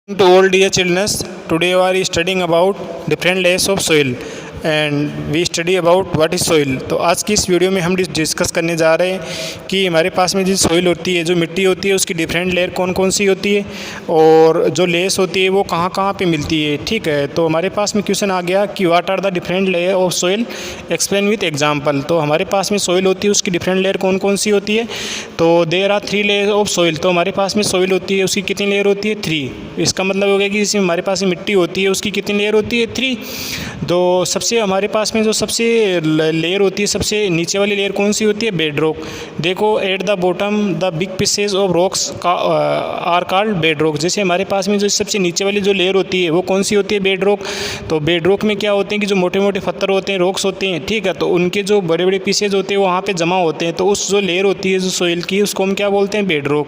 To all dear children, today we are studying about different layers of soil and we study about what is soil। तो आज की इस video में हम discuss करने जा रहे हैं कि हमारे पास में जो सोइल होती है, जो मिट्टी होती है, उसकी डिफरेंट लेयर कौन कौन सी होती है और जो लेयर्स होती है वो कहाँ कहाँ पे मिलती है। ठीक है, तो हमारे पास में क्वेश्चन आ गया कि what are the different layer of soil, explain with example. तो हमारे पास में सोइल होती है, उसकी डिफरेंट लेयर कौन कौन सी होती है। तो there are 3 layer of soil. तो हमारे पास में सोइल होती है, उसकी कितनी लेयर होती है, 3। इसका मतलब हो गया कि इसमें हमारे पास मिट्टी होती है, उसकी कितनी लेयर होती है, 3। तो सबसे हमारे पास में जो सबसे लेयर होती है, सबसे नीचे वाली लेयर कौन सी होती है, बेड रॉक। देखो at the bottom the big pieces of rocks are called bedrock. जैसे हमारे पास में जो सबसे नीचे वाली जो लेयर होती है वो कौन सी होती है, बेड रॉक। तो बेड रॉक में क्या होते हैं कि जो मोटे मोटे पत्थर होते हैं, रॉक्स होते हैं, ठीक है, तो उनके जो बड़े बड़े पीसेज होते हैं वहाँ पे जमा होते हैं। तो उस जो लेयर होती है जो सोइल की, उसको हम क्या बोलते हैं, बेड रॉक।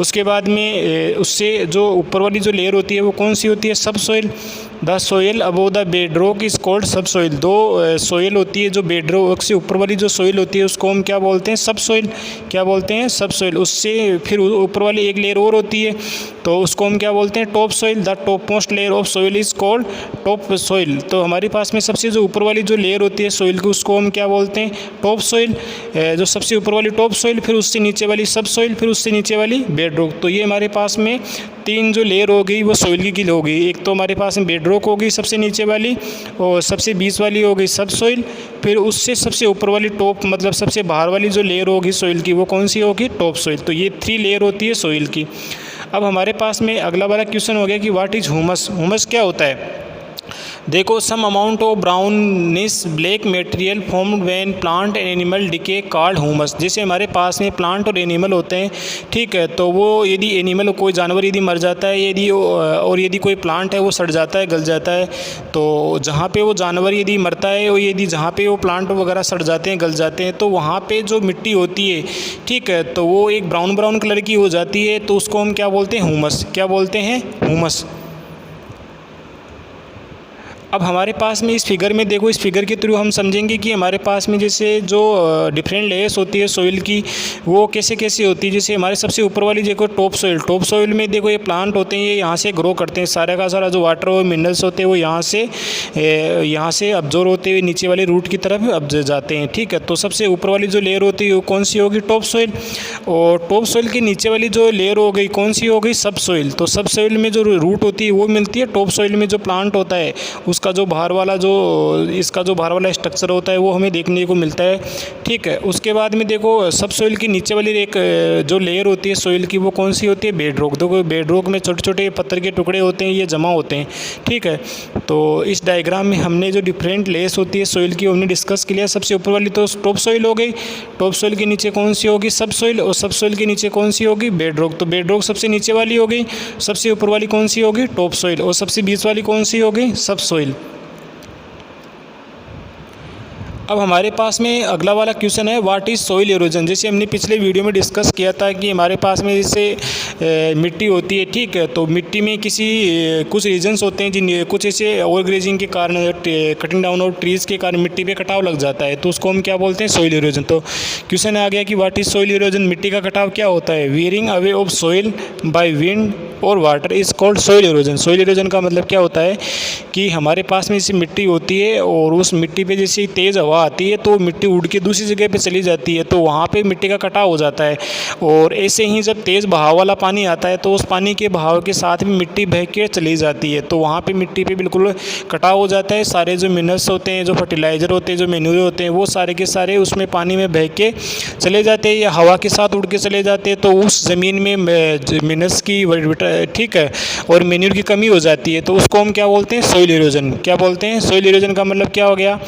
उसके बाद में उससे जो ऊपर वाली जो लेयर होती है वो कौन सी होती है, सब soil. The soil above the bed rock is called सब सोइल। दो सोइल होती है, जो बेड रॉक से ऊपर वाली जो सोइल होती है उसको हम क्या बोलते हैं, सब सोइल। क्या बोलते हैं, सब सोइल। उससे फिर ऊपर वाली एक लेयर और होती है तो उसको हम क्या बोलते हैं, top soil. The top most layer of soil is called top soil. तो हमारे पास में सबसे जो ऊपर वाली जो लेयर होती है सोइल की, उसको हम क्या बोलते हैं, टॉप सोइल। जो सबसे ऊपर वाली टॉप सोइल, फिर उससे नीचे वाली सब सोइल, फिर उससे नीचे वाली बेड रॉक। तो ये हमारे पास में 3 जो लेयर हो गई वो सोइल की हो गई। एक तो हमारे पास में बेड रॉक हो गई सबसे नीचे वाली, और सबसे बीच वाली हो गई सब सोइल, फिर उससे सबसे ऊपर वाली टॉप मतलब सबसे बाहर वाली जो लेयर होगी सोइल की वो कौन सी होगी, टॉप सोइल। तो ये 3 लेयर होती है सोइल की। अब हमारे पास में अगला वाला क्वेश्चन हो गया कि व्हाट इज ह्यूमस। ह्यूमस क्या होता है। देखो some amount of brownish black material formed when plant and animal decay called humus. जैसे हमारे पास में प्लांट और एनिमल होते हैं, ठीक है, तो वो यदि एनिमल कोई जानवर यदि मर जाता है यदि और यदि कोई प्लांट है वो सड़ जाता है, गल जाता है, तो जहाँ पे वो जानवर यदि मरता है और यदि जहाँ पे वो प्लांट वगैरह सड़ जाते हैं, गल जाते हैं, तो वहाँ पे जो मिट्टी होती है, ठीक है, तो वो एक ब्राउन ब्राउन कलर की हो जाती है, तो उसको हम क्या बोलते हैं, ह्यूमस। क्या बोलते हैं, ह्यूमस। अब हमारे पास में इस फिगर में देखो, इस फिगर के थ्रू हम समझेंगे कि हमारे पास में जैसे जो डिफरेंट लेयर्स होती है सोइल की वो कैसे कैसे होती है। जैसे हमारे सबसे ऊपर वाली देखो टॉप सोइल। टॉप सोइल में देखो ये प्लांट होते हैं, ये यहाँ से ग्रो करते हैं, सारा का सारा जो वाटर और मिनरल्स होते हैं वो यहाँ से अब्जॉर्ब होते हुए नीचे वाले रूट की तरफ अब जाते हैं, ठीक है। तो सबसे ऊपर वाली जो लेयर होती है वो कौन सी होगी, टॉप सोइल। और टॉप सोइल के नीचे वाली जो लेयर हो गई कौन सी हो गई, सब सोइल। तो सब सोइल में जो रूट होती है वो मिलती है टॉप सोइल में। जो प्लांट होता है उसका जो बाहर वाला जो इसका जो बाहर वाला स्ट्रक्चर होता है वो हमें देखने को मिलता है, ठीक है। उसके बाद में देखो सब सोइल की नीचे वाली एक जो लेयर होती है सोइल की वो कौन सी होती है, बेड रॉक। देखो बेड रॉक में छोटे छोटे पत्थर के टुकड़े होते हैं, ये जमा होते हैं, ठीक है। तो इस डायग्राम में हमने जो डिफरेंट लेयर्स होती है सोइल की हमने डिस्कस किया। सबसे ऊपर वाली तो टॉप सोइल हो गई, टॉप सोइल के नीचे कौन सी होगी, सब सोइल, और सब सोइल के नीचे कौन सी होगी, बेड रॉक। तो बेड रॉक सबसे नीचे वाली हो गई, सबसे ऊपर वाली कौन सी होगी, टॉप सोइल, और सबसे बीच वाली कौन सी होगी, सब सोइल। अब हमारे पास में अगला वाला क्वेश्चन है व्हाट इज़ सॉइल इरोजन। जैसे हमने पिछले वीडियो में डिस्कस किया था कि हमारे पास में जैसे मिट्टी होती है, ठीक है, तो मिट्टी में कुछ रीजन्स होते हैं जिन कुछ ऐसे ओवरग्रेजिंग के कारण, कटिंग डाउन ऑफ ट्रीज़ के कारण मिट्टी पे कटाव लग जाता है, तो उसको हम क्या बोलते हैं, सॉइल इरोजन। तो क्वेश्चन आ गया कि व्हाट इज़ सॉइल इरोजन। मिट्टी का कटाव क्या होता है, wearing away of soil by wind और water is called soil erosion. Soil erosion का मतलब क्या होता है कि हमारे पास में जैसे मिट्टी होती है और उस मिट्टी पे जैसे तेज़ हवा आती है तो मिट्टी उड़ के दूसरी जगह पे चली जाती है, तो वहाँ पे मिट्टी का कटाव हो जाता है। और ऐसे ही जब तेज़ बहाव वाला पानी आता है तो उस पानी के बहाव के साथ में मिट्टी बह के चली जाती है, तो वहाँ पे मिट्टी पे बिल्कुल कटाव हो जाता है। सारे जो मिनरल्स होते हैं, जो फर्टिलाइज़र होते हैं, जो मैन्यूर होते हैं, वो सारे के सारे उसमें पानी में बह के चले जाते हैं या हवा के साथ उड़ के चले जाते हैं, तो उस ज़मीन में मिनरल्स की, ठीक है, और मैन्यूर की कमी हो जाती है, तो उसको हम क्या बोलते हैं, सॉइल इरोजन। क्या बोलते हैं, सॉइल इरोजन का मतलब क्या हो गया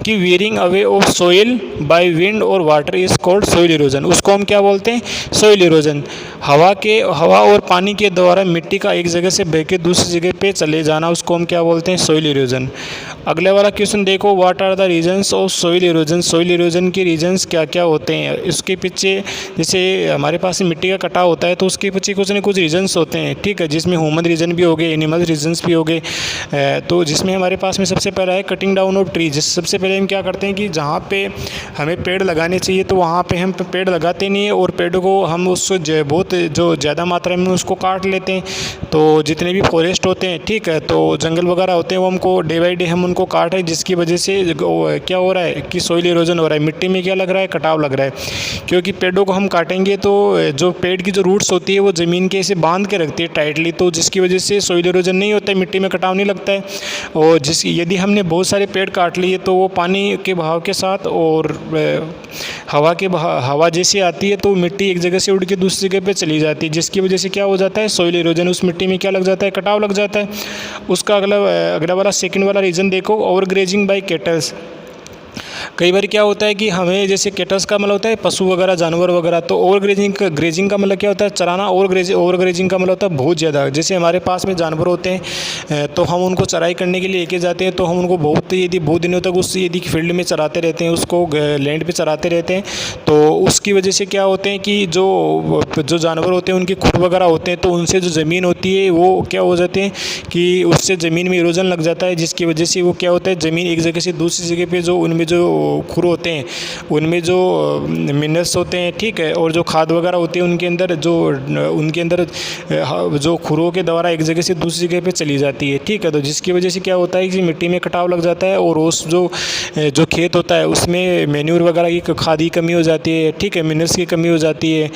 कि wearing away of soil by wind और water is called soil erosion. उसको हम क्या बोलते हैं, सॉइल इरोजन। हवा और पानी के द्वारा मिट्टी का एक जगह से बह के दूसरी जगह पे चले जाना, उसको हम क्या बोलते हैं, सॉइल इरोजन। अगले वाला क्वेश्चन देखो what are the reasons of soil erosion. Soil erosion के रीजन्स क्या क्या होते हैं। इसके पीछे जैसे हमारे पास मिट्टी का कटाव होता है तो उसके पीछे कुछ न कुछ रीजन्स होते हैं, ठीक है, जिसमें ह्यूमन रीजन भी हो गए, एनिमल रीजन्स भी हो गए। तो जिसमें हमारे पास में सबसे पहला है कटिंग डाउन ऑफ ट्रीज। सबसे पहले हम क्या करते हैं हैं कि जहाँ पे हमें पेड़ लगाने चाहिए तो वहाँ पे हम पेड़ लगाते नहीं हैं, और पेड़ों को हम उसको बहुत जो ज़्यादा मात्रा में उसको काट लेते हैं। तो जितने भी फॉरेस्ट होते हैं, ठीक है, तो जंगल वगैरह होते हैं, वो हमको डे बाई डे हम उनको काट रहे हैं, जिसकी वजह से क्या हो रहा है कि सॉइल इरोजन हो रहा है, मिट्टी में क्या लग रहा है, कटाव लग रहा है। क्योंकि पेड़ों को हम काटेंगे तो जो पेड़ की जो रूट्स होती है वो ज़मीन के ऐसे बांध के रखती है टाइटली, तो जिसकी वजह से सॉइल इरोजन नहीं होता है, मिट्टी में कटाव नहीं लगता है। और यदि हमने बहुत सारे पेड़ काट लिए तो वो पानी के बहाव के साथ और हवा जैसी आती है तो मिट्टी एक जगह से उड़ के दूसरी जगह पे चली जाती है, जिसकी वजह से क्या हो जाता है, सॉइल इरोजन, उस मिट्टी में क्या लग जाता है, कटाव लग जाता है। उसका अगला वाला सेकंड वाला रीज़न देखो, ओवर ग्रेजिंग बाय कैटल्स। कई बार क्या होता है कि हमें जैसे कैटल्स का मतलब होता है पशु वगैरह, जानवर वगैरह, तो ओवर ग्रेजिंग का मतलब क्या होता है, चराना। ओवर ग्रेजिंग का मतलब होता है बहुत ज़्यादा। जैसे हमारे पास में जानवर होते हैं तो हम उनको चराई करने के लिए लेके जाते हैं, तो हम उनको बहुत दिनों तक यदि फील्ड में चराते रहते हैं, उसको लैंड पर चराते रहते हैं, तो उसकी वजह से क्या होते हैं कि जो जानवर होते हैं उनके खुर वगैरह होते हैं, तो उनसे जो ज़मीन होती है वो क्या हो जाते हैं कि उससे ज़मीन में इरोजन लग जाता है, जिसकी वजह से वो क्या होता है, ज़मीन एक जगह से दूसरी जगह पे जो उनमें जो खुर होते हैं उनमें जो मिनरल्स होते हैं, ठीक है, और जो खाद वगैरह होती है उनके अंदर जो खुरों के द्वारा एक जगह से दूसरी जगह पे चली जाती है, ठीक है। तो जिसकी वजह से क्या होता है कि मिट्टी में कटाव लग जाता है, और उस जो खेत होता है उसमें मैन्यूर वगैरह की खाद की कमी हो जाती है, ठीक है, मिनरल्स की कमी हो जाती है।